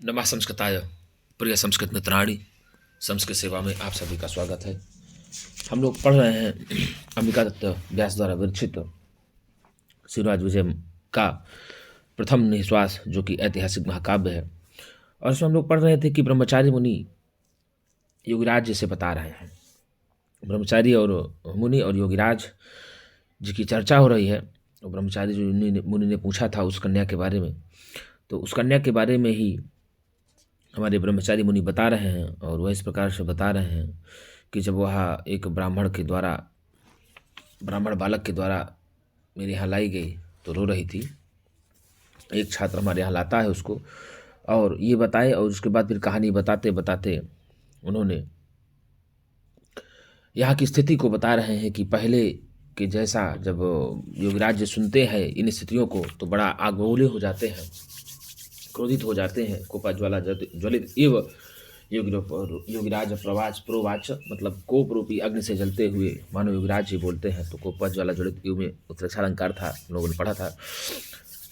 नमः संस्कृताय प्रिय संस्कृत मित्राणि, संस्कृत सेवा में आप सभी का स्वागत है। हम लोग पढ़ रहे हैं अंबिका दत्त व्यास द्वारा विरचित शिवराज विजय का प्रथम निःश्वास, जो कि ऐतिहासिक महाकाव्य है। और इसमें हम लोग पढ़ रहे थे कि ब्रह्मचारी मुनि योगिराज जी से बता रहे हैं। ब्रह्मचारी और मुनि और योगिराज जी की चर्चा हो रही है। और ब्रह्मचारी जो मुनि ने पूछा था उस कन्या के बारे में, तो उस कन्या के बारे में ही हमारे ब्रह्मचारी मुनि बता रहे हैं। और वह इस प्रकार से बता रहे हैं कि जब वह एक ब्राह्मण बालक के द्वारा मेरे यहाँ लाई गई तो रो रही थी। एक छात्र हमारे यहाँ लाता है उसको, और ये बताए, और उसके बाद फिर कहानी बताते बताते उन्होंने यहाँ की स्थिति को बता रहे हैं कि पहले के जैसा जब योगिराज जी सुनते हैं इन स्थितियों को तो बड़ा आगबबूले हो जाते हैं, क्रोधित हो जाते हैं। कोपाज्वाला ज्वलित एव योगिराज प्रोवाच, मतलब कोप रूपी अग्नि से जलते हुए मानो योगिराज जी बोलते हैं। तो कोपाज्वाला ज्वलित एव में उत्प्रेक्षा अलंकार था, लोगों ने पढ़ा था।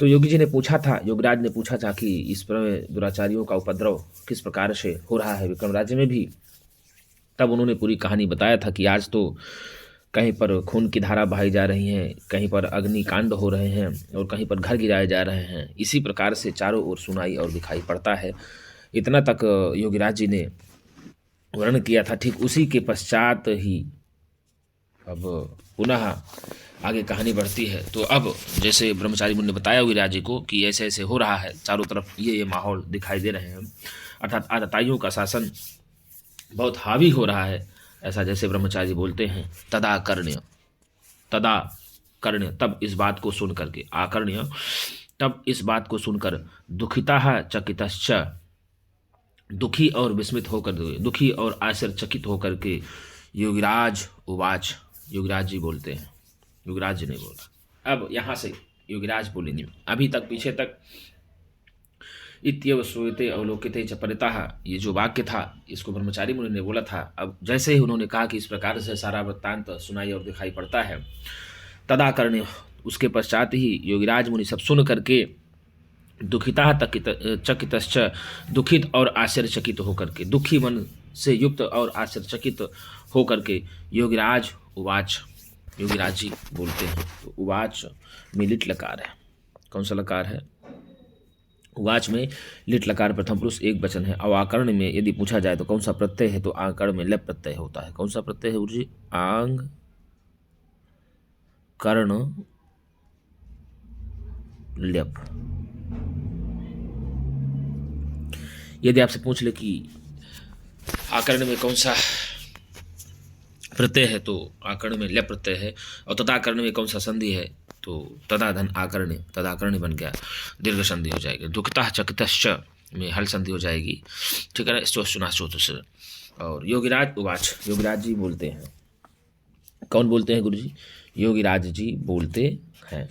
तो योगी जी ने पूछा था, योगिराज ने पूछा था कि इस पर दुराचारियों का उपद्रव किस प्रकार से हो रहा है विक्रम राज्य में भी। तब उन्होंने पूरी कहानी बताया था कि आज तो कहीं पर खून की धारा बहाई जा रही है, कहीं पर अग्निकांड हो रहे हैं, और कहीं पर घर गिराए जा रहे हैं। इसी प्रकार से चारों ओर सुनाई और दिखाई पड़ता है। इतना तक योगिराज जी ने वर्णन किया था। ठीक उसी के पश्चात ही अब पुनः आगे कहानी बढ़ती है। तो अब जैसे ब्रह्मचारी मुनि ने बताया योगिराज जी को कि ऐसे ऐसे हो रहा है, चारों तरफ ये माहौल दिखाई दे रहे हैं, अर्थात आतताइयों का शासन बहुत हावी हो रहा है, ऐसा जैसे ब्रह्मचारी बोलते हैं। तदा कर्ण्य, तब इस बात को सुन करके, आकर्ण्य तब इस बात को सुनकर दुखिता चकितश्च, दुखी और विस्मित होकर, दुखी और आश्चर्यचकित होकर के योगिराज उवाच, योगिराज जी बोलते हैं। योगिराज जी ने बोला। अब यहाँ से योगिराज बोलेंगे। अभी तक पीछे तक इत्यव श्रूयते अवलोकिते च परितः, ये जो वाक्य था इसको ब्रह्मचारी मुनि ने बोला था। अब जैसे ही उन्होंने कहा कि इस प्रकार से सारा वृत्तांत सुनाई और दिखाई पड़ता है, तदा कर्ण्य, उसके पश्चात ही योगिराज मुनि सब सुन करके दुखिता चकितश्च, दुखित और आश्चर्यचकित होकर के, दुखी मन से युक्त और आश्चर्यचकित होकर के योगिराज उवाच, योगिराज जी बोलते हैं। तो उवाच में लिट लकार है। कौन सा लकार है? उवाच में लिट लकार प्रथम पुरुष एक वचन है। अवाकर्ण में यदि पूछा जाए तो कौन सा प्रत्यय है, तो आकर्ण में लप प्रत्यय होता है। कौन सा प्रत्यय है गुरुजी? आंग कर्ण लप। यदि आपसे पूछ ले कि आकर्ण में कौन सा प्रत्यय है, तो आकर्ण में लप प्रत्यय है। और तदाकर्ण में कौन सा संधि है, तो तदा धन आकर्ण, तदाकर्ण बन गया, दीर्घ संधि हो जाएगी। दुखता चकितश्च में हल संधि हो जाएगी। ठीक है ना, स्टोचुनाश्चोत से। और योगिराज उवाच, योगिराज जी बोलते हैं। कौन बोलते हैं गुरुजी? योगिराज जी बोलते हैं।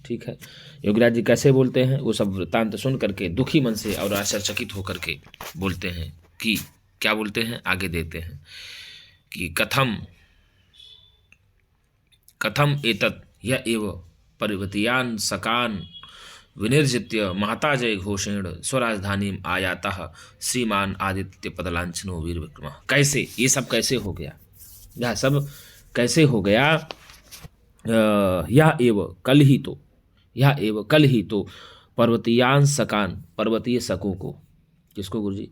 ठीक है, योगिराज जी कैसे बोलते हैं? वो सब वृत्तांत सुन करके दुखी मन से और आश्चर्यचकित होकर के बोलते हैं। कि क्या बोलते हैं? आगे देते हैं कि कथम एतत् य एव पर्वतीयान सकान विनिर्जित्य महता जय घोषेण स्वराजधानी आयातः श्रीमान आदित्य पदलांछनो वीर विक्रम। कैसे ये सब कैसे हो गया? यह सब कैसे हो गया? यह एव कल ही तो पर्वतीयान सकान, पर्वतीय सकों को, किसको गुरुजी?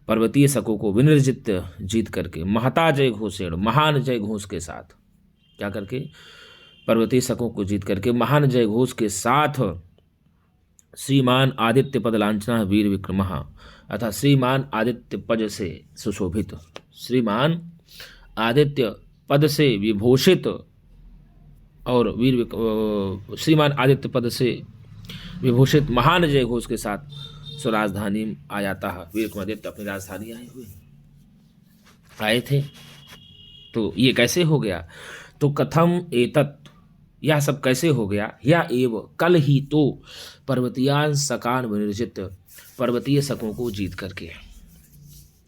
पर्वतीय सकों को विनिर्जित जीत करके, महता जय घोषेण, महान जय घोष के साथ, क्या करके? पर्वतीय सकों को जीत करके महान जय घोष के साथ श्रीमान आदित्य पद लांछना वीर विक्रम, अर्थात श्रीमान आदित्य पद से सुशोभित, श्रीमान आदित्य पद से विभूषित और श्रीमान आदित्य पद से विभूषित महान जय घोष के साथ स्वराजधानी आयाता, वीर विक्रमादित्य अपनी राजधानी आए थे। तो ये कैसे हो गया? तो कथम एतत्, यह सब कैसे हो गया? या एव कल ही तो पर्वतीयान सकान विनिर्जित, पर्वतीय सकों को जीत करके।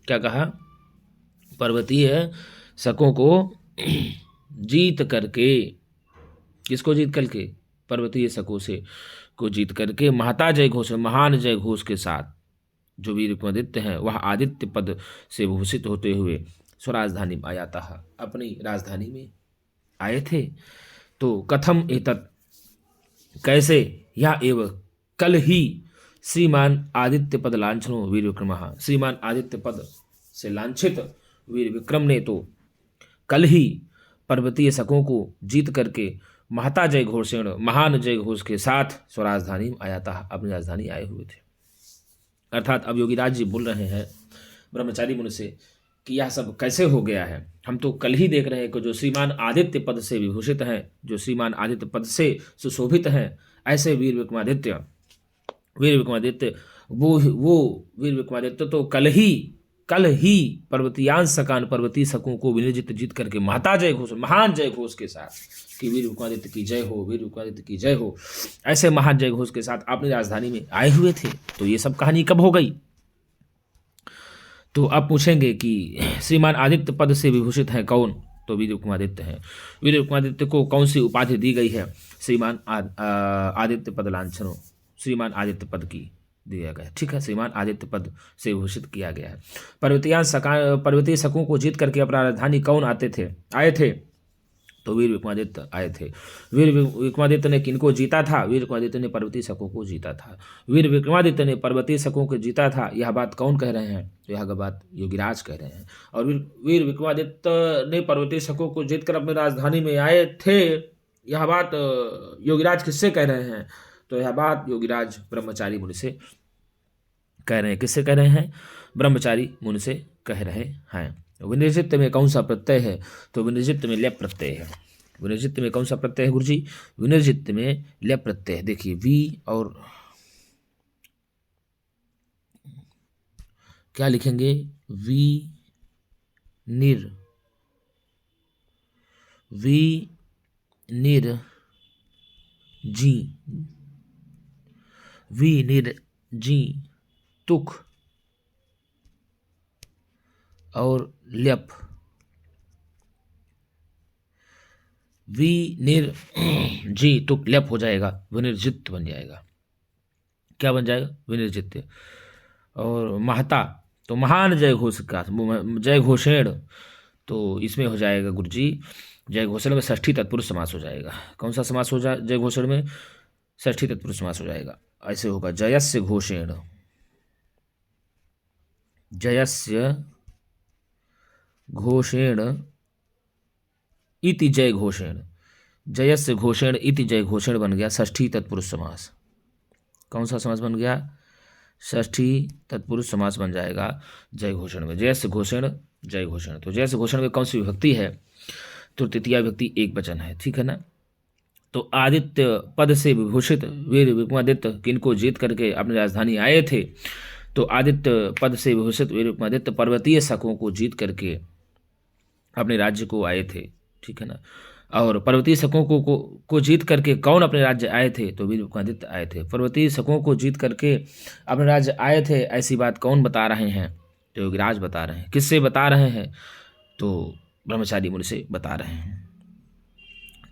क्या कहा? पर्वतीय सकों को जीत करके। किसको जीत करके? पर्वतीय सकों से को जीत करके महता जय घोष, महान जय घोष के साथ, जो वीर विक्रमादित्य हैं वह आदित्य पद से भूषित होते हुए स्वराजधानी में आयाता, अपनी राजधानी में आए थे। तो कथम एतत्, कैसे, या एव कल ही श्रीमान आदित्य पद लांछनो वीर विक्रम, श्रीमान आदित्य पद से लांछित वीर विक्रम ने तो कल ही पर्वतीय शकों को जीत करके महता जय घोषेण, महान जय घोष के साथ स्वराजधानी में आया था, अपनी राजधानी आए हुए थे। अर्थात अब योगीराज जी बोल रहे हैं ब्रह्मचारी मुनि से कि यह सब कैसे हो गया है। हम तो कल ही देख रहे हैं कि जो श्रीमान आदित्य पद से विभूषित हैं, जो श्रीमान आदित्य पद से सुशोभित हैं, ऐसे वीर विक्रमादित्य वो वीर विक्रमादित्य तो कल ही पर्वतीयांश सकान, पर्वतीय शकों को विनिर्जित जीत करके महता जय घोष, महान जय घोष के साथ कि वीर विक्रमादित्य की जय हो, वीर विक्रमादित्य की जय हो, ऐसे महान जय घोष के साथ अपनी राजधानी में आए हुए थे। तो ये सब कहानी कब हो गई? तो आप पूछेंगे कि श्रीमान आदित्य पद से विभूषित हैं कौन? तो वीर विक्रमादित्य हैं। वीर विक्रमादित्य को कौन सी उपाधि दी गई है? श्रीमान आदित्य पद लांछनो, श्रीमान आदित्य पद की दिया गया। ठीक है, श्रीमान आदित्य पद से घोषित किया गया है। पर्वतीय शकों को जीत करके अपना राजधानी कौन आए थे? तो वीर विक्रमादित्य आए थे। वीर विक्रमादित्य ने किनको जीता था? वीर विक्रमादित्य ने पर्वतीय शकों को जीता था। वीर विक्रमादित्य ने पर्वतीय शकों को जीता था, यह बात कौन कह रहे हैं? तो यह बात योगीराज कह रहे हैं। और वीर विक्रमादित्य ने पर्वतीय शकों को जीतकर अपनी राजधानी में आए थे, यह बात योगीराज किससे कह रहे हैं? तो यह बात योगीराज ब्रह्मचारी मुनि से कह रहे हैं। किससे कह रहे हैं? ब्रह्मचारी मुनि से कह रहे हैं। विनिर्जित में कौन सा प्रत्यय है? तो विनिर्जित में ल्यप प्रत्यय है। विनिर्जित में कौन सा प्रत्यय है गुरुजी? विनिर्जित में ल्यप प्रत्यय है। देखिए वी और क्या लिखेंगे? वी निर जी तुक और ल्यप, जी तुक ल्यप हो जाएगा, विनिर्जित बन जाएगा। क्या बन जाएगा? विनिर्जित। और महता तो महान जय घोष का, जय घोषेण, तो इसमें हो जाएगा गुरुजी जय घोषण में षष्ठी तत्पुरुष समास हो जाएगा। कौन सा समास हो जाए जय घोषण में? षष्ठी तत्पुरुष समास हो जाएगा। ऐसे होगा जयस्य घोषेण, जयस्य घोषेण इति जय घोषेण, जयस्य घोषेण इति जय घोषेण बन गया षष्ठी तत्पुरुष समास। कौन सा समास बन गया? षष्ठी तत्पुरुष समास बन जाएगा जय घोषण में। जयस्य घोषेण जय घोषण, तो जयस्य घोषण में कौन सी विभक्ति है? तो तृतीया विभक्ति एक वचन है। ठीक है ना? तो आदित्य पद से विभूषित वीर विक्रमादित्य किनको जीत करके अपनी राजधानी आए थे? तो आदित्य पद से विभूषित वीर विक्रमादित्य पर्वतीय शकों को जीत करके अपने राज्य को आए थे। ठीक है ना? और पर्वतीय शकों को जीत करके कौन अपने राज्य आए थे? तो वीर विक्रमादित्य आए थे। पर्वतीय शकों को जीत करके अपने राज्य आए थे, ऐसी बात कौन बता रहे हैं? तो योगीराज बता रहे हैं। किससे बता रहे हैं? तो ब्रह्मचारी मुनि से बता रहे हैं।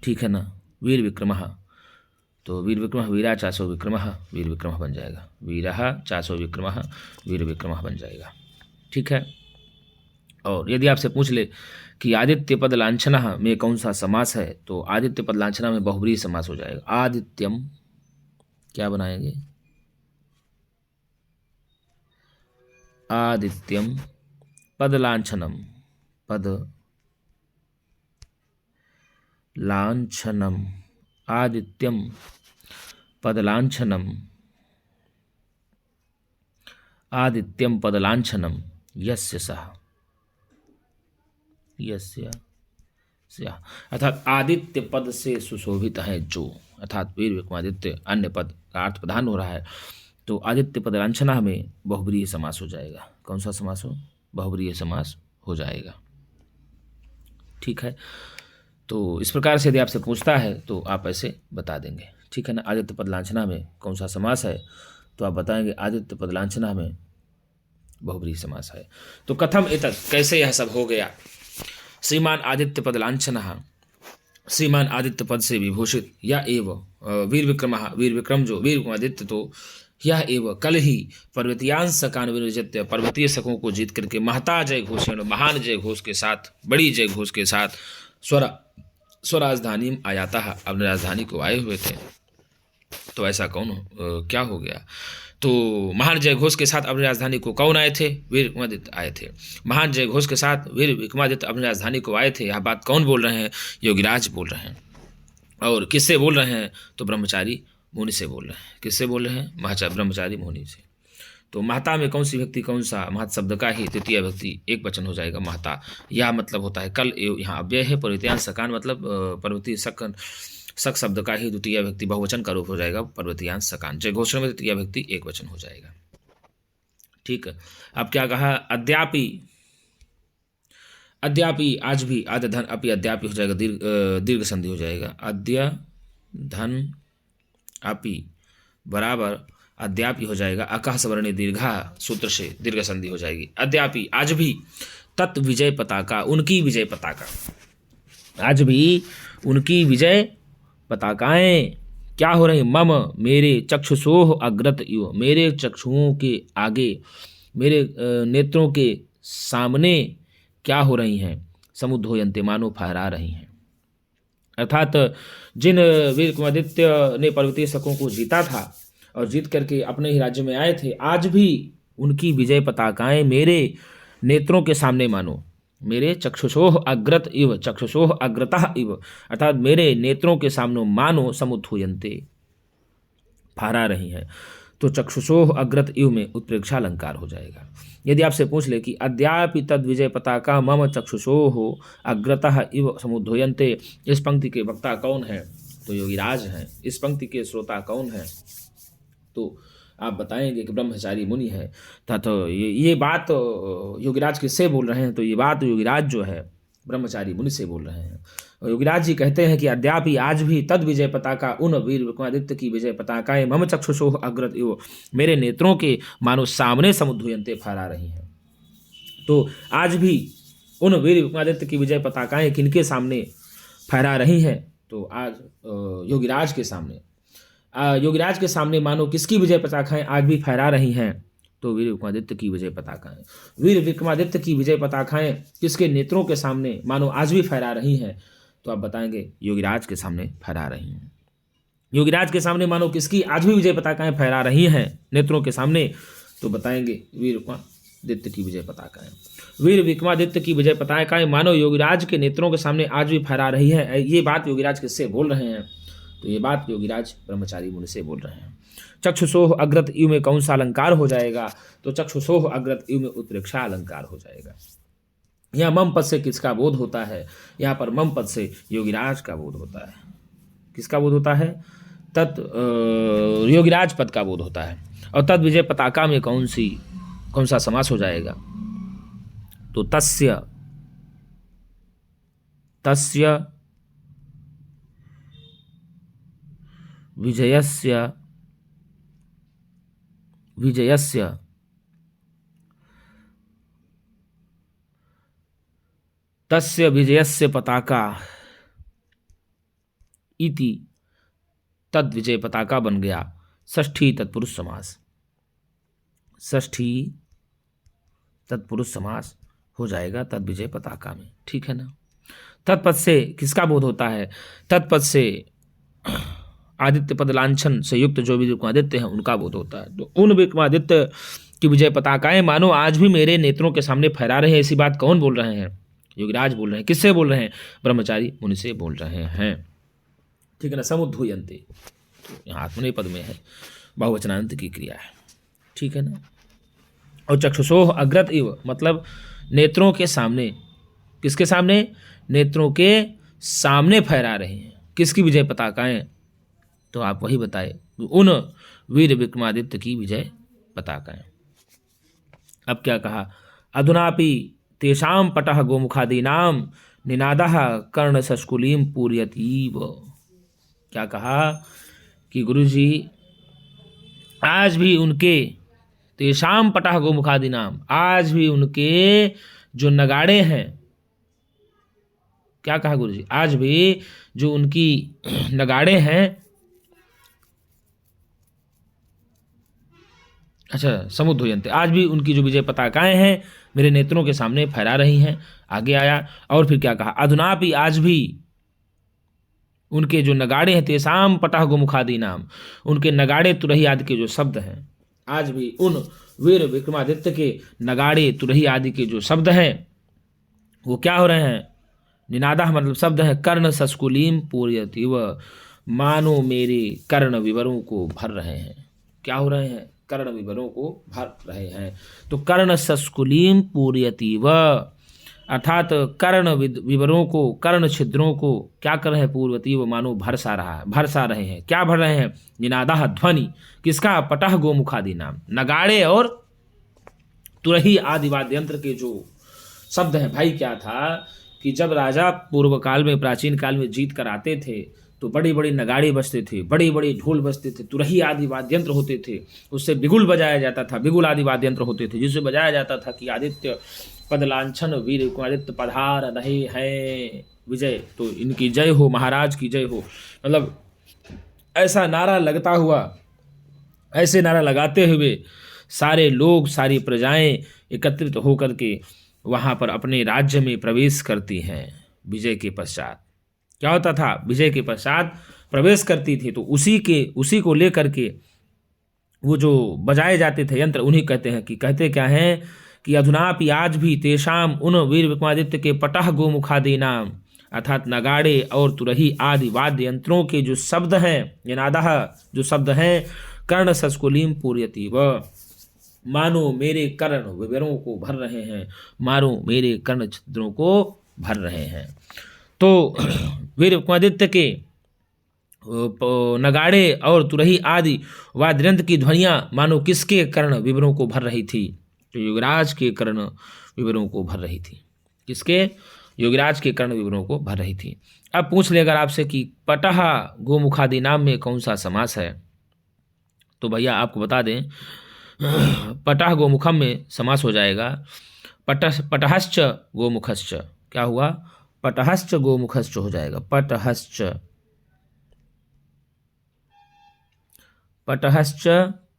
ठीक है ना? वीर विक्रम, तो वीर विक्रम वीरा चासो विक्रम, वीर विक्रम बन जाएगा। वीरा चासो विक्रम, वीर विक्रम बन जाएगा। ठीक है? और यदि आपसे पूछ ले कि आदित्य पद लांछना में कौन सा समास है? तो आदित्य पद लांछना में बहुब्रीहि समास हो जाएगा। आदित्यम क्या बनाएंगे? आदित्यम पद लांछनम, पद लांछनम, आदित्यम पद लांछनम, आदित्यम पद लांछनम यस्य सह, यस्य सह, अर्थात आदित्य पद से सुशोभित है जो, अर्थात वीर विक्रमादित्य अन्य पद का अर्थ प्रधान हो रहा है। तो आदित्य पद लांछना में बहुब्रीहि समास हो जाएगा। कौन सा समास हो? बहुब्रीहि समास हो जाएगा। ठीक है? तो इस प्रकार से यदि आपसे पूछता है तो आप ऐसे बता देंगे। ठीक है ना? आदित्य पद लांछना में कौन सा समास है? तो आप बताएंगे आदित्य पद लांछना में बहुब्रीहि समास है। तो कथम एतत्, कैसे यह सब हो गया? श्रीमान आदित्य पद लांछनः, श्रीमान आदित्य पद से विभूषित, या एव वीर विक्रम, वीर विक्रम जो वीर विक्रमादित्य तो यह एवं कल ही पर्वतीयांश सकान विरजित्य, पर्वतीय शकों को जीत करके महता जय घोषण, महान जय घोष के साथ, बड़ी जय घोष के साथ स्वराजधानी आयाता है, अपने राजधानी को आए हुए थे। तो ऐसा क्या हो गया? तो महान जय घोष के साथ अपनी राजधानी को कौन आए थे? वीर विक्रमादित्य आए थे। महान जय घोष के साथ वीर विक्रमादित्य अपनी राजधानी को आए थे। यह बात कौन बोल रहे हैं? योगीराज बोल रहे हैं। और किससे बोल रहे हैं? तो ब्रह्मचारी मुनि से बोल रहे हैं। किससे बोल रहे हैं? ब्रह्मचारी मुनि से। तो महता में कौन सी व्यक्ति, कौन सा महत शब्द का ही तृतीय व्यक्ति एक वचन हो जाएगा महता। यह मतलब होता है कल एवं, यहाँ अव्यय है। पर्वतीयांश सकान मतलब पर्वतीय शक शब्द का ही द्वितीय व्यक्ति बहुवचन का रूप हो जाएगा पर्वतीयांश सकान। जय घोषण में तृतीय व्यक्ति एक वचन हो जाएगा। ठीक है। अब क्या कहा? अद्यापि, अद्यापि आज भी, आद्य धन अपि अद्यापि हो जाएगा, दीर्घ संधि हो जाएगा। अद्य धन अपि बराबर अद्यापि हो जाएगा, अकह सवर्णी दीर्घा सूत्र से दीर्घ संधि हो जाएगी। अद्यापि आज भी, तत् विजय पताका उनकी विजय पताका, आज भी उनकी विजय पताकाएं क्या हो रही? मम मेरे चक्षुषोह अग्रत इव, मेरे चक्षुओं के आगे, मेरे नेत्रों के सामने क्या हो रही हैं? समुद्धोयन्ते मानो फहरा रही हैं। अर्थात जिन वीर विक्रमादित्य ने पर्वतीय शकों को जीता था और जीत करके अपने ही राज्य में आए थे, आज भी उनकी विजय पताकाएं मेरे नेत्रों के सामने मानो, मेरे चक्षुषोह अग्रत इव, चक्षुषोह अग्रतः इव, अर्थात मेरे नेत्रों के सामने मानो समुद्धूयन्ते फहरा रही हैं। तो चक्षुषोह अग्रत इव में उत्प्रेक्षा अलंकार हो जाएगा। यदि आपसे पूछ ले कि अद्यापि तद विजय पताका मम चक्षुषोह अग्रतः इव समुद्धूयन्ते, इस पंक्ति के वक्ता कौन है? तो योगीराज हैं। इस पंक्ति के श्रोता कौन है? तो आप बताएंगे कि ब्रह्मचारी मुनि है। तो ये बात योगीराज किससे बोल रहे हैं? तो ये बात योगीराज जो है ब्रह्मचारी मुनि से बोल रहे हैं। योगीराज जी कहते हैं कि अद्यापि आज भी तद विजय पताका, उन वीर विक्रमादित्य की विजय पताकाएं मम चक्षुषोह अग्रत इव, मेरे नेत्रों के मानो सामने समुद्धूयन्ते फहरा रही हैं। तो आज भी उन वीर विक्रमादित्य की विजय पताकाएं किनके सामने फहरा रही हैं? तो आज योगीराज के सामने, योगीराज के सामने मानो किसकी विजय पताकाएं आज भी फहरा रही हैं? तो वीर विक्रमादित्य की विजय पताकाएं। वीर विक्रमादित्य की विजय पताकाएं किसके नेत्रों के सामने मानो आज भी फहरा रही हैं? तो आप बताएंगे योगीराज के सामने फहरा रही हैं। योगीराज के सामने मानो किसकी आज भी विजय पताकाएं फहरा रही हैं नेत्रों के सामने? तो बताएंगे वीर विक्रमादित्य की विजय पताकाएं। वीर विक्रमादित्य की विजय पताकाएं मानो योगीराज के नेत्रों के सामने आज भी फहरा रही है। ये बात योगीराज किससे बोल रहे हैं? तो ये बात योगीराज ब्रह्मचारी मुनि से बोल रहे हैं। चक्षुषोह अग्रत इव में कौन सा अलंकार हो जाएगा? तो चक्षुषोह अग्रत इव में उत्प्रेक्षा अलंकार हो जाएगा। यहाँ मम पद से किसका बोध होता है? यहाँ पर मम पद से योगीराज का बोध होता है। किसका बोध होता है? योगीराज पद का बोध होता है। और तद विजय पताका में कौन सा समास हो जाएगा? तो तस्य विजयस्य तस्य विजयस्य पताका इति तद विजय पताका बन गया षष्ठी तत्पुरुष समास। षष्ठी तत्पुरुष समास हो जाएगा तद विजय पताका में। ठीक है ना? तत्पद से किसका बोध होता है? तत्पद से आदित्य पद लांछन से युक्त जो भी विक्रमादित्य हैं उनका बोध होता है। तो उन विक्रमादित्य की विजय पताकाएं मानो आज भी मेरे नेत्रों के सामने फहरा रहे हैं। ऐसी बात कौन बोल रहे हैं? योगीराज बोल रहे हैं। किससे बोल रहे हैं? ब्रह्मचारी मुनि से बोल रहे हैं। ठीक है ना? समुद्धूयन्ते, तो यहाँ आत्मनेपद पद में है, बहुवचनांत की क्रिया है। ठीक है ना? और चक्षुषोह अग्रत इव मतलब नेत्रों के सामने, किसके सामने? नेत्रों के सामने फहरा रही हैं। किसकी विजय पताकाएं? तो आप वही बताए, उन वीर विक्रमादित्य की विजय पताकाएं। अब क्या कहा? अधुनापि तेषां पटः गोमुखादीनां निनादः कर्ण सस्कुलीं पूरयतीव। क्या कहा कि गुरुजी आज भी उनके तेषां पटः गोमुखादीनां, आज भी उनके जो नगाड़े हैं, क्या कहा गुरुजी? आज भी जो उनकी नगाड़े हैं अच्छा, समुद्धयन्ते, आज भी उनकी जो विजय पताकाएं हैं मेरे नेत्रों के सामने फहरा रही हैं। आगे आया और फिर क्या कहा, अधुनापि, आज भी उनके जो नगाड़े हैं, तेसाम पटह गोमुखादि नाम, उनके नगाड़े तुरही आदि के जो शब्द हैं, आज भी उन वीर विक्रमादित्य के नगाड़े तुरही आदि के जो शब्द हैं वो क्या हो रहे हैं, निनादा मतलब शब्द है, कर्ण सस्कुलीम पूर्यति, व मानो मेरे कर्ण विवरों को भर रहे हैं। क्या हो रहे हैं, कर्ण विवरों को भर रहे हैं। तो कर्ण सस्कुलीम पूर्यति व, अर्थात कर्ण विवरों को, कर्ण छिद्रों को क्या कर रहे हैं, पूर्वती वो मानो भरसा रहे हैं। क्या भर रहे हैं, निनादा ध्वनि किसका, पटह गोमुखादि नाम, नगाड़े और तुरही आदि वाद्य यंत्र के जो शब्द हैं। भाई क्या था कि जब राजा पूर्व काल में, प्राचीन काल में जीत कर आते थे तो बड़ी बड़ी नगाड़े बजते थे, बड़ी बड़ी ढोल बजते थे, तुरही आदि वाद्य यंत्र होते थे, उससे बिगुल बजाया जाता था, बिगुल आदि वाद्य यंत्र होते थे जिससे बजाया जाता था कि आदित्य पद लांछन वीर आदित्य पधार रहे हैं विजय, तो इनकी जय हो, महाराज की जय हो। मतलब ऐसा नारा लगता हुआ, ऐसे नारा लगाते हुए सारे लोग, सारी प्रजाएं एकत्रित होकर के वहाँ पर अपने राज्य में प्रवेश करती हैं। विजय के पश्चात क्या होता था, विजय के पश्चात प्रवेश करती थी तो उसी को लेकर के वो जो बजाए जाते थे यंत्र, उन्हीं कहते हैं कि, कहते क्या हैं कि अधुनापि, आज भी तेषाम उन वीर विक्रमादित्य के पटह गोमुखादि नाम, अर्थात नगाड़े और तुरही आदि वाद्य यंत्रों के जो शब्द हैं, निनादः जो शब्द हैं, कर्ण सस्कुलीम पूर्यति व, मानो मेरे कर्ण विवरों को भर रहे हैं, मानो मेरे कर्ण छिद्रों को भर रहे हैं। तो वीर विक्रमादित्य के नगाड़े और तुरही आदि वाद्य यंत्र की ध्वनियाँ मानो किसके कर्ण विवरों को भर रही थी, तो युवराज के कर्ण विवरों को भर रही थी। किसके, योगराज के कर्ण विवरों को भर रही थी। अब पूछ ले अगर आपसे कि पटह गोमुखादि नाम में कौन सा समास है, तो भैया आपको बता दें पटह गोमुखम में समास हो जाएगा पटहश्च गोमुखश्च। क्या हुआ, पटहश्च गोमुखश्च हो जाएगा, पटहश्च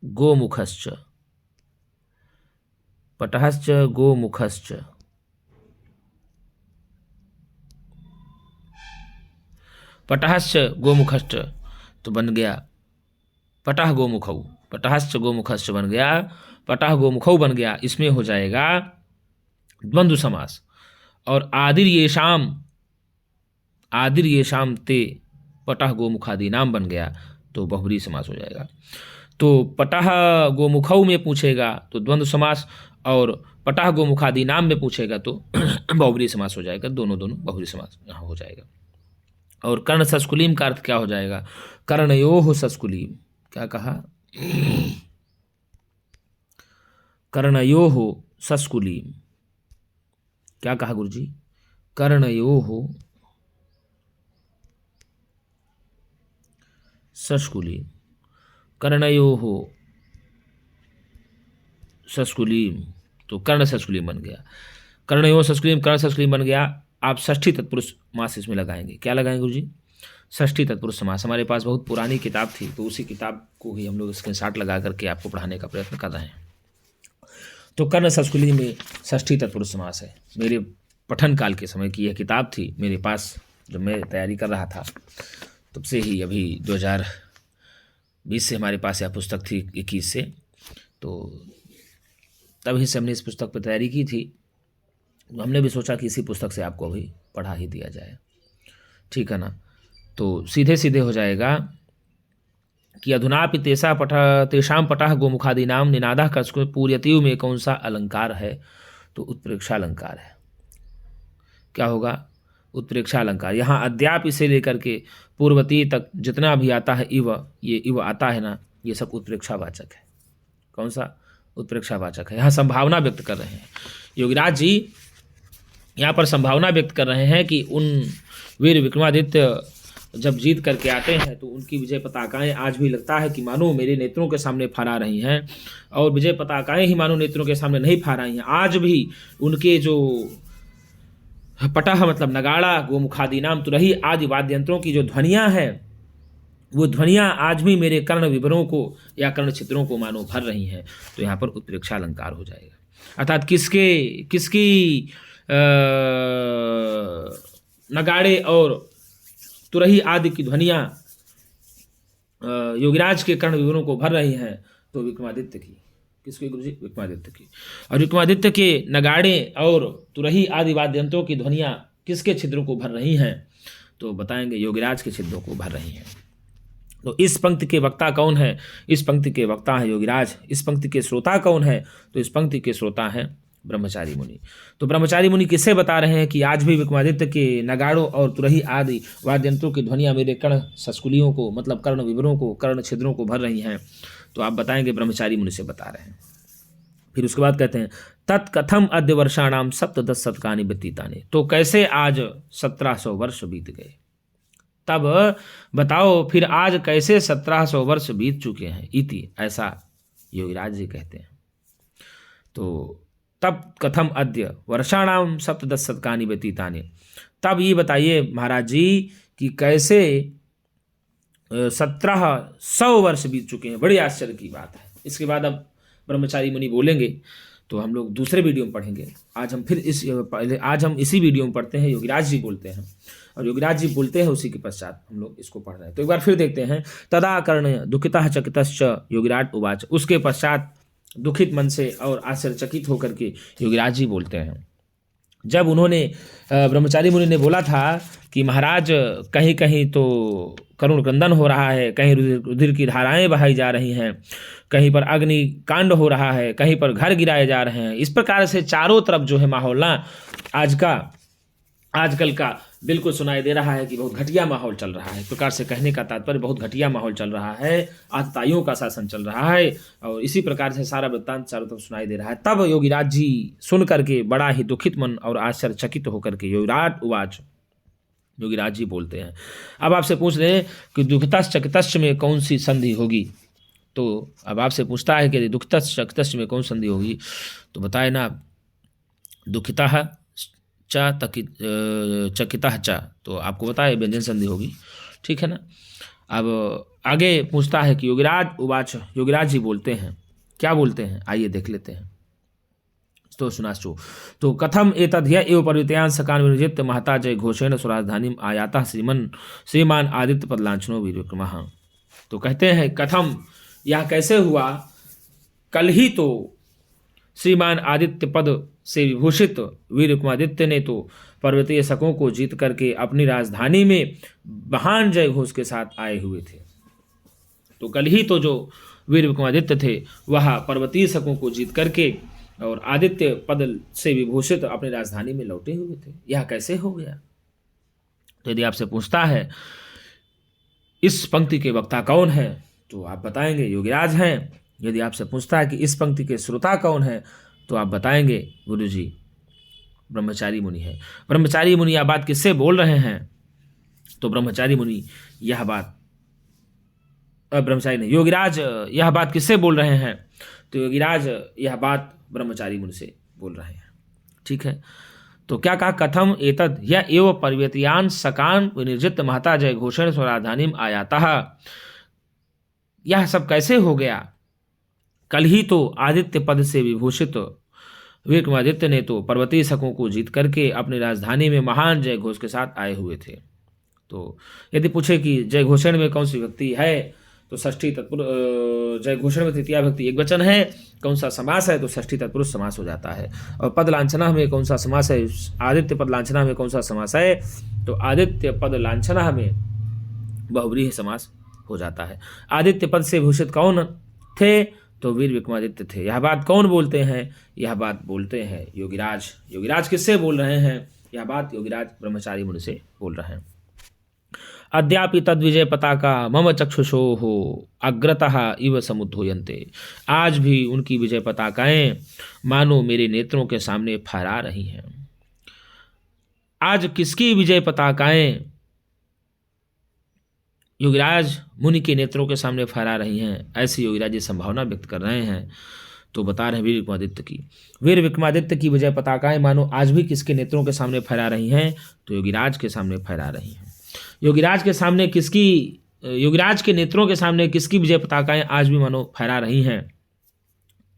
गोमुखश्च, पटहश्च गोमुखश्च, पटहश्च गोमुखश्च तो बन गया पटह गोमुखौ, पटहश्च गोमुखश्च बन गया पटह गोमुखौ बन गया। इसमें हो जाएगा द्वंद्व समास। और आदिर ये शाम ते पटह गोमुखादि नाम बन गया तो बहुब्री समास हो जाएगा। तो पटह गोमुखौ में पूछेगा तो द्वंद्व समास, और पटह गोमुखादि नाम में पूछेगा तो बहुब्री समास हो जाएगा। दोनों बहुब्री समास यहाँ हो जाएगा। और कर्ण सस्कुलीम का अर्थ क्या हो जाएगा, कर्णयोः सस्कुलीम। क्या कहा, कर्णयोः सस्कुलीम। क्या कहा गुरुजी, कर्णयोः सस्कुलीम, कर्णयोः सस्कुलीम, तो कर्ण सस्कुलीम बन गया। कर्णयोः सस्कुलीम, कर्ण सस्कुलीम बन गया। आप षष्ठी तत्पुरुष समास इसमें लगाएंगे। क्या लगाएंगे गुरुजी, षष्ठी तत्पुरुष समास। हमारे पास बहुत पुरानी किताब थी तो उसी किताब को ही हम लोग स्क्रीनशॉट लगा करके आपको पढ़ाने का प्रयत्न कर रहे हैं। तो कर्ण सस्कुलीम में षष्ठी तत्पुरुष समास है। मेरे पठन काल के समय की यह किताब थी मेरे पास, जब मैं तैयारी कर रहा था तब से ही, अभी 2020 से हमारे पास यह पुस्तक थी, 21 से, तो तभी से हमने इस पुस्तक पर तैयारी की थी। हमने भी सोचा कि इसी पुस्तक से आपको अभी पढ़ा ही दिया जाए, ठीक है ना। तो सीधे सीधे हो जाएगा कि अधुनापि तेषाम पटह गोमुखादि नाम निनादा कसको पूर्यतिव में कौन सा अलंकार है, तो उत्प्रेक्षा अलंकार है। क्या होगा, उत्प्रेक्षा अलंकार। यहाँ अद्याप इसे लेकर के पूर्वती तक जितना भी आता है इव, ये इव आता है ना, ये सब उत्प्रेक्षावाचक है। कौन सा, उत्प्रेक्षावाचक है। यहाँ संभावना व्यक्त कर रहे हैं योगीराज जी, यहाँ पर संभावना व्यक्त कर रहे हैं कि उन वीर विक्रमादित्य जब जीत करके आते हैं तो उनकी विजय पताकाएं आज भी लगता है कि मानो मेरे नेत्रों के सामने फहरा रही हैं, और विजय पताकाएं ही मानो नेत्रों के सामने नहीं फहरा रही हैं। आज भी उनके जो पटह मतलब नगाड़ा, गोमुखादि नाम, तुरही आदि वाद्य यंत्रों की जो ध्वनियाँ हैं वो ध्वनियाँ आज भी मेरे कर्ण विवरों को या कर्ण छिद्रों को मानो भर रही हैं। तो यहाँ पर उत्प्रेक्षा अलंकार हो जाएगा। अर्थात किसकी नगाड़े और तुरही आदि की ध्वनियाँ योगीराज के कर्ण विवरों को भर रही हैं। तो विक्रमादित्य की, किसके गुरु जी? विक्रमादित्य की। और विक्रमादित्य के नगाड़े और तुरही आदि वाद्य यंत्रों की ध्वनियाँ किसके छिद्रों को भर रही हैं? तो बताएंगे योगीराज के छिद्रों को भर रही हैं। तो इस पंक्ति के वक्ता कौन है? इस पंक्ति के वक्ता है योगीराज। इस पंक्ति के श्रोता कौन है? तो इस पंक्ति के श्रोता हैं ब्रह्मचारी मुनि। तो ब्रह्मचारी मुनि किससे बता रहे हैं कि आज भी विक्रमादित्य के नगाड़ों और तुरही आदि वाद्यंत्रों की ध्वनियाँ मेरे कर्ण सस्कुलियों को, मतलब कर्ण विवरों को, कर्ण छिद्रों को भर रही हैं। तो आप बताएंगे ब्रह्मचारी मुनि से बता रहे हैं। फिर उसके बाद कहते हैं तत्कथम अद्य वर्षाणाम सप्तदश शतकानि व्यतीतानि। तो कैसे आज 1700 वर्ष बीत गए? तब बताओ फिर आज कैसे 1700 वर्ष बीत चुके हैं। इति, ऐसा योगीराज जी कहते हैं। तो तब कथम अद्य वर्षाणाम सप्तदश शतकानि व्यतीतानि, तब ये बताइए महाराज जी कि कैसे 1700 वर्ष बीत चुके हैं। बड़ी आश्चर्य की बात है। इसके बाद अब ब्रह्मचारी मुनि बोलेंगे तो हम लोग दूसरे वीडियो में पढ़ेंगे। आज हम इसी वीडियो में पढ़ते हैं। योगीराज जी बोलते हैं और योगीराज जी बोलते हैं, उसी के पश्चात हम लोग इसको पढ़ रहे हैं। तो एक बार फिर देखते हैं। तदा कर्ण दुखितः चकितश्च योगीराज उवाच। उसके पश्चात दुखित मन से और आश्चर्यचकित होकर के योगीराज जी बोलते हैं। जब उन्होंने ब्रह्मचारी मुनि ने बोला था कि महाराज कहीं कहीं तो करुण क्रंदन हो रहा है, कहीं रुधिर की धाराएं बहाई जा रही हैं, कहीं पर अग्नि कांड हो रहा है, कहीं पर घर गिराए जा रहे हैं। इस प्रकार से चारों तरफ जो है माहौल ना आजकल का बिल्कुल सुनाई दे रहा है कि बहुत घटिया माहौल चल रहा है। एक प्रकार से कहने का तात्पर्य बहुत घटिया माहौल चल रहा है, आतताइयों का शासन चल रहा है और इसी प्रकार से सारा वृत्तांत चारों तरफ सुनाई दे रहा है। तब योगीराज जी सुन करके बड़ा ही दुखित मन और आश्चर्यचकित होकर के योगीराज जी बोलते हैं। अब आपसे पूछ रहे हैं कि दुखितश्च चकितश्च में कौन सी संधि होगी। तो अब आपसे पूछता है कि दुखितश्च चकितश्च में कौन संधि होगी। तो बताए ना, दुखितः चकितः च, तो आपको बताए व्यंजन संधि होगी। ठीक है ना। अब आगे पूछता है कि योगीराज उवाच, योगीराज जी बोलते हैं, क्या बोलते हैं आइए देख लेते हैं। तो सुनाश्चो। तो कथम एतद्य एव पर्वतयान सकान विनिजित महता जय घोषेण स्वराजधानीम आयाता श्रीमान आदित्य पद लांछनो वीर विक्रमः। तो कहते हैं कथम, यह कैसे हुआ? कल ही तो श्रीमान आदित्य पद से विभूषित वीर विक्रमादित्य ने तो पर्वतीय शकों को जीत करके अपनी राजधानी में महान जय घोष के साथ आए हुए थे। तो कल ही तो जो वीर विक्रमादित्य थे वह पर्वतीय शकों को जीत करके और आदित्य पद से विभूषित अपनी राजधानी में लौटे हुए थे। यह कैसे हो गया? तो यदि आपसे पूछता है इस पंक्ति के वक्ता कौन है, तो आप बताएंगे योगीराज हैं। यदि आपसे पूछता है कि इस पंक्ति के श्रोता कौन है, तो आप बताएंगे गुरुजी ब्रह्मचारी मुनि है। ब्रह्मचारी मुनि यह बात किससे बोल रहे हैं? तो ब्रह्मचारी मुनि यह बात ब्रह्मचारी नहीं, योगीराज यह बात किससे बोल रहे हैं? तो योगीराज यह बात ब्रह्मचारी मुनि से बोल रहे हैं। ठीक है। तो क्या कहा? कथम एतद यह एव पर्वतीयान सकान विनिर्जित महता जय घोषण स्वराजधानीम आयातः। यह सब कैसे हो गया? कल ही तो आदित्य पद से विभूषित विक्रमादित्य ने तो पर्वतीय शकों को जीत करके अपनी राजधानी में महान जय घोष के साथ आए हुए थे। तो यदि पूछे कि जय घोषण में कौन सी विभक्ति है, तो षष्ठी तत्पुरुष, जय घोषण में तृतीया विभक्ति एक वचन है। कौन सा समास है? तो षष्ठी तत्पुरुष समास हो जाता है। और पद लांछना में कौन सा समास है? आदित्य पद लांछना में कौन सा समास है? तो आदित्य पद लांछना में बहुव्रीहि समास हो जाता है। आदित्य पद से भूषित कौन थे? तो वीर विक्रमादित्य थे। यह बात कौन बोलते हैं? यह बात बोलते हैं योगीराज। योगीराज किससे बोल रहे हैं? यह बात योगीराज ब्रह्मचारी मुनि से बोल रहे हैं। अद्यापि तद्विजय पताका मम चक्षुषोः अग्रतः इव समुद्धूयन्ते। आज भी उनकी विजय पताकाएं मानो मेरे नेत्रों के सामने फहरा रही हैं। आज किसकी विजय पताकाएं योगीराज मुनि के नेत्रों के सामने फहरा रही हैं? ऐसी योगीराज जी संभावना व्यक्त कर रहे हैं। तो बता रहे हैं वीर विक्रमादित्य की। वीर विक्रमादित्य की विजय पताकाएं मानो आज भी किसके नेत्रों के सामने फहरा रही हैं? तो योगीराज के सामने फहरा रही हैं। योगीराज के सामने किसकी योगीराज के नेत्रों के सामने किसकी विजय पताकाएं आज भी मानो फहरा रही हैं?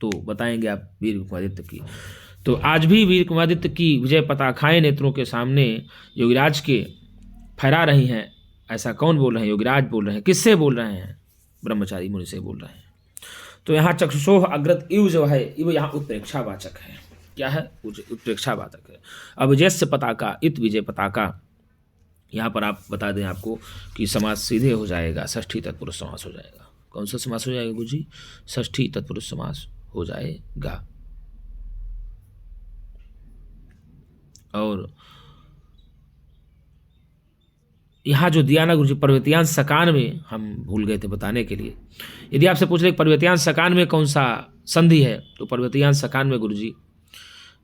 तो बताएंगे आप वीर विक्रमादित्य की। तो आज भी वीर विक्रमादित्य की विजय पताकाएं नेत्रों के सामने योगीराज के फहरा रही हैं। ऐसा कौन बोल रहे हैं? योगीराज बोल रहे हैं। किससे बोल रहे हैं? ब्रह्मचारी मुनि से बोल रहे हैं। तो यहाँ चक्षुषोः अग्रत इव जो है, इव यहाँ उत्प्रेक्षावाचक है। क्या है? उत्प्रेक्षावाचक है। अब विजयस्य पताका इत विजय पताका, यहाँ पर आप बता दें आपको कि समास सीधे हो जाएगा, षष्ठी तत्पुरुष समास हो जाएगा। कौन सा समास हो जाएगा गुरु जी? षष्ठी तत्पुरुष समास हो जाएगा। और यहाँ जो दिया ना गुरु जी पर्वतीयांश सकान में, हम भूल गए थे बताने के लिए। यदि आपसे पूछ ले पर्वतीयांश सकान में कौन सा संधि है, तो पर्वतीयांश सकान में गुरु जी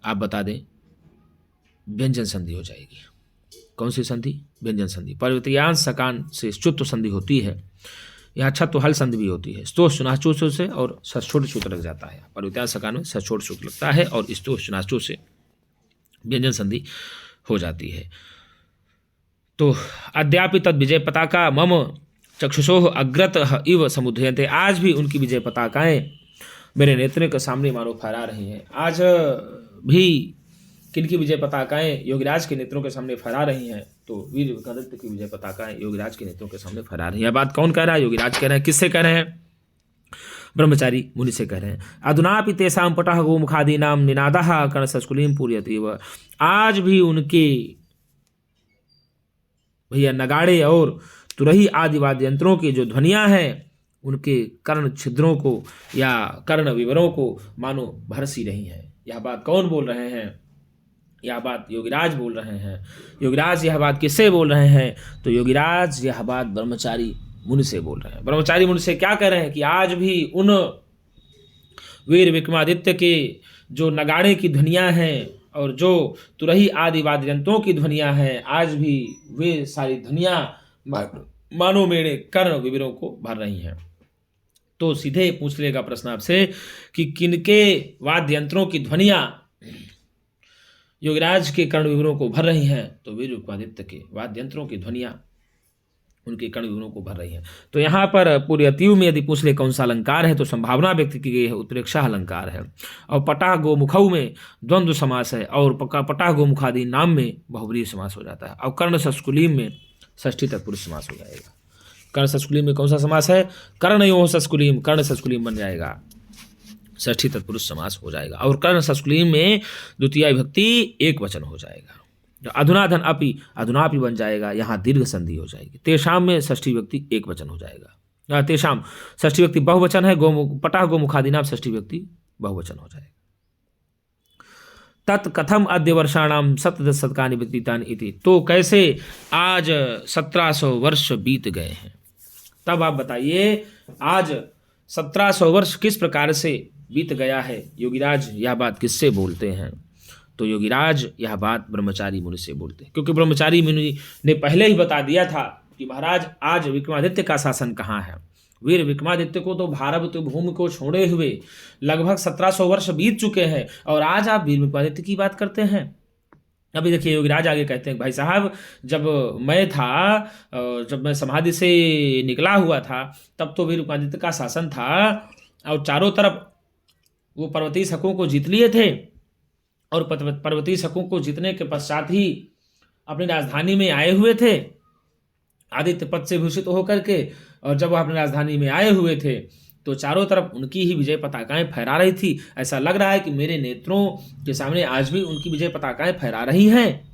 आप बता दें व्यंजन संधि हो जाएगी। कौन सी संधि? व्यंजन संधि। पर्वतीयांश सकान से च्युत्व संधि होती है। यहाँ छत्व हल संधि भी होती है। स्तोष सुनाचू से और सछोट सूत्र लग जाता है। पर्वतीयांश सकान में सछोट सूत्र लगता है और स्तोष सुनाचू से व्यंजन संधि हो जाती है। तो अद्यापि तद विजय पताका मम चक्षुषोः अग्रतः इव समुद्रयन्ते, आज भी उनकी विजय पताकाएं मेरे नेत्र के सामने मानो फहरा रही हैं। आज भी किनकी विजय पताकाएं योगीराज के नेत्रों के सामने फहरा रही हैं? तो वीर विक्रमादित्य की विजय पताकाएं योगीराज के नेत्रों के सामने फहरा रही हैं। यह बात कौन कह रहा है? योगीराज कह रहे हैं। किससे कह रहे हैं? ब्रह्मचारी मुनि से कह रहे हैं। अधुनापि तेषां पटः गोमुखादीनां निनादः कर्णसंस्कुलिं पूरयति व, आज भी उनके भैया नगाड़े और तुरही आदि वाद्य यंत्रों की जो ध्वनियां हैं उनके कर्ण छिद्रों को या कर्ण विवरों को मानो भरसी रही हैं। यह बात कौन बोल रहे हैं? यह बात योगीराज बोल रहे हैं। योगीराज यह बात किससे बोल रहे हैं? तो योगीराज यह बात ब्रह्मचारी मुनि से बोल रहे हैं। ब्रह्मचारी मुनि से क्या कह रहे हैं कि आज भी उन वीर विक्रमादित्य के जो नगाड़े की ध्वनियां हैं और जो तुरही आदि वाद्य यंत्रों की ध्वनियां हैं, आज भी वे सारी ध्वनियां मानो मेरे कर्ण विवरों को भर रही हैं। तो सीधे पूछ लेगा प्रश्न आपसे कि किनके वाद्य यंत्रों की ध्वनियां योगीराज के कर्ण विवरों को भर रही हैं? तो वीर विक्रमादित्य के वाद्य यंत्रों की ध्वनियां उनके कर्ण विवरों को भर रही हैं। तो यहाँ पर पूरे अतीव में यदि पूछ ले कौन सा अलंकार है, तो संभावना व्यक्त की गई है उत्प्रेक्षा अलंकार है। और पटाह गोमुखऊ में द्वंद्व समास है और पटाह गोमुखादि नाम में बहुब्रीहि समास हो जाता है। और कर्ण सस्कुलीम में षष्ठी तत्पुरुष समास हो जाएगा। कर्ण सस्कुलीम में कौन सा समास है? कर्णयोः सस्कुलीम, कर्ण सस्कुलीम बन जाएगा, षष्ठी तत्पुरुष समास हो जाएगा। और कर्ण सस्कुलीम में द्वितीय विभक्ति एक वचन हो जाएगा। अधुनाधन अपि, अधुनापि बन जाएगा, यहाँ दीर्घ संधि हो जाएगी। तेषाम में षष्ठी व्यक्ति एक वचन हो जाएगा। तेषाम षष्ठी व्यक्ति बहुवचन है। पटाह गोमुखादीनाम षष्ठी व्यक्ति बहुवचन हो जाएगा। तत् कथम अद्य वर्षाणाम सप्तदश शतकानि व्यतीतानि इति, तो कैसे आज 1700 वर्ष बीत गए हैं। तब आप बताइए आज 1700 वर्ष किस प्रकार से बीत गया है। योगीराज यह बात किससे बोलते हैं? तो योगीराज यह बात ब्रह्मचारी मुनि से बोलते हैं, क्योंकि ब्रह्मचारी मुनि ने पहले ही बता दिया था कि महाराज आज विक्रमादित्य का शासन कहाँ है। वीर विक्रमादित्य को तो भारत भूमि को छोड़े हुए लगभग 1700 वर्ष बीत चुके हैं और आज आप वीर विक्रमादित्य की बात करते हैं। अभी देखिए योगीराज आगे कहते हैं, भाई साहब जब मैं था, जब मैं समाधि से निकला हुआ था, तब तो वीर विक्रमादित्य का शासन था और चारों तरफ वो पर्वतीय शकों को जीत लिए थे और पर्वतीय शकों को जीतने के पश्चात ही अपनी राजधानी में आए हुए थे आदित्य पद से भूषित होकर के। और जब वो अपनी राजधानी में आए हुए थे तो चारों तरफ उनकी ही विजय पताकाएं फहरा रही थी। ऐसा लग रहा है कि मेरे नेत्रों के सामने आज भी उनकी विजय पताकाएं फहरा रही हैं।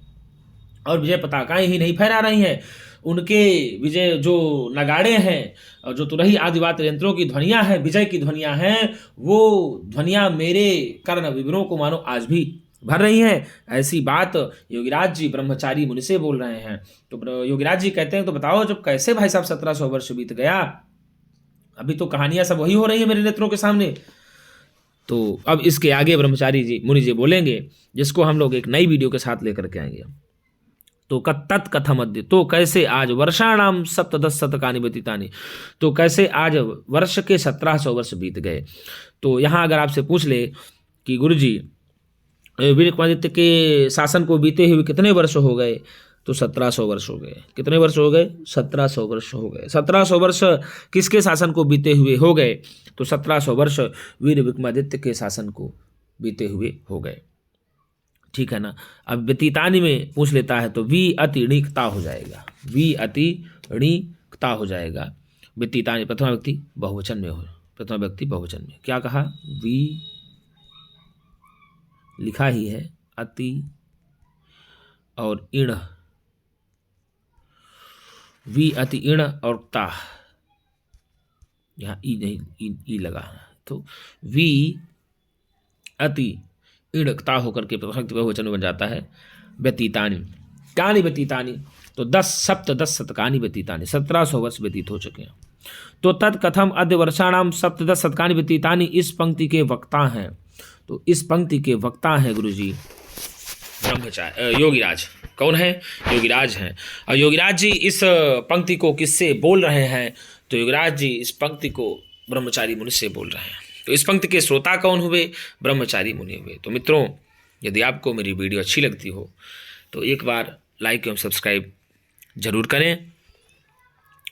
और विजय पताकाएं ही नहीं फहरा रही हैं, उनके विजय जो नगाड़े हैं और जो तुरही आदि वाद्य यंत्रों की ध्वनियां हैं, विजय की ध्वनियां हैं, वो ध्वनियां मेरे कर्ण विवरों को मानो आज भी भर रही हैं। ऐसी बात योगीराज जी ब्रह्मचारी मुनि से बोल रहे हैं। तो योगीराज जी कहते हैं, तो बताओ जब कैसे भाई साहब 1700 वर्ष बीत गया, अभी तो कहानियां सब वही हो रही है मेरे नेत्रों के सामने। तो अब इसके आगे ब्रह्मचारी जी मुनि जी बोलेंगे, जिसको हम लोग एक नई वीडियो के साथ लेकर के आएंगे। तो तत् कथम अद्य, तो कैसे आज वर्षाणाम सप्तदश शतकानि व्यतीतानि, तो कैसे आज वर्ष के 1700 वर्ष बीत गए। तो यहाँ अगर आपसे पूछ ले कि गुरु जी वीर विक्रमादित्य के शासन को बीते हुए कितने वर्ष हो गए, तो 1700 वर्ष हो गए। कितने वर्ष हो गए? 1700 वर्ष हो गए। 1700 वर्ष किसके शासन को बीते हुए हो गए? तो 1700 वर्ष वीर विक्रमादित्य के शासन को बीते हुए हो गए। ठीक है ना। अब व्यतीतानि में पूछ लेता है तो वी अति णिकता हो जाएगा, वी अति णिकता हो जाएगा। व्यतीतानि प्रथमा व्यक्ति बहुवचन में हो, प्रथमा व्यक्ति बहुवचन में। क्या कहा? वी लिखा ही है, अति और इण, वी अति इण और ता, यहाँ ई नहीं, ई लगा, तो वी अति इणकता होकर के बहुवचन में बन जाता है व्यतीतानि। कानि व्यतीतानि, तो 10 शतकानि व्यतीतानि, 1700 वर्ष व्यतीत हो चुके हैं। तो तत् कथम अद्य वर्षाणाम 17 शतकानि व्यतीतानि, इस पंक्ति के वक्ता हैं। तो इस पंक्ति के वक्ता हैं गुरुजी ब्रह्मचारी योगीराज। कौन है? योगीराज हैं। और योगीराज जी इस पंक्ति को किससे बोल रहे हैं? तो योगीराज जी इस पंक्ति को ब्रह्मचारी मुनि से बोल रहे हैं। तो इस पंक्ति के श्रोता कौन हुए? ब्रह्मचारी मुनि हुए। तो मित्रों, यदि आपको मेरी वीडियो अच्छी लगती हो तो एक बार लाइक एवं सब्सक्राइब जरूर करें,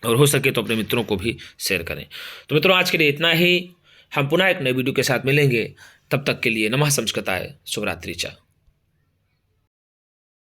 और हो सके तो अपने मित्रों को भी शेयर करें। तो मित्रों, आज के लिए इतना ही। हम पुनः एक नए वीडियो के साथ मिलेंगे। तब तक के लिए नमः संस्कृताय, शुभरात्रि चा।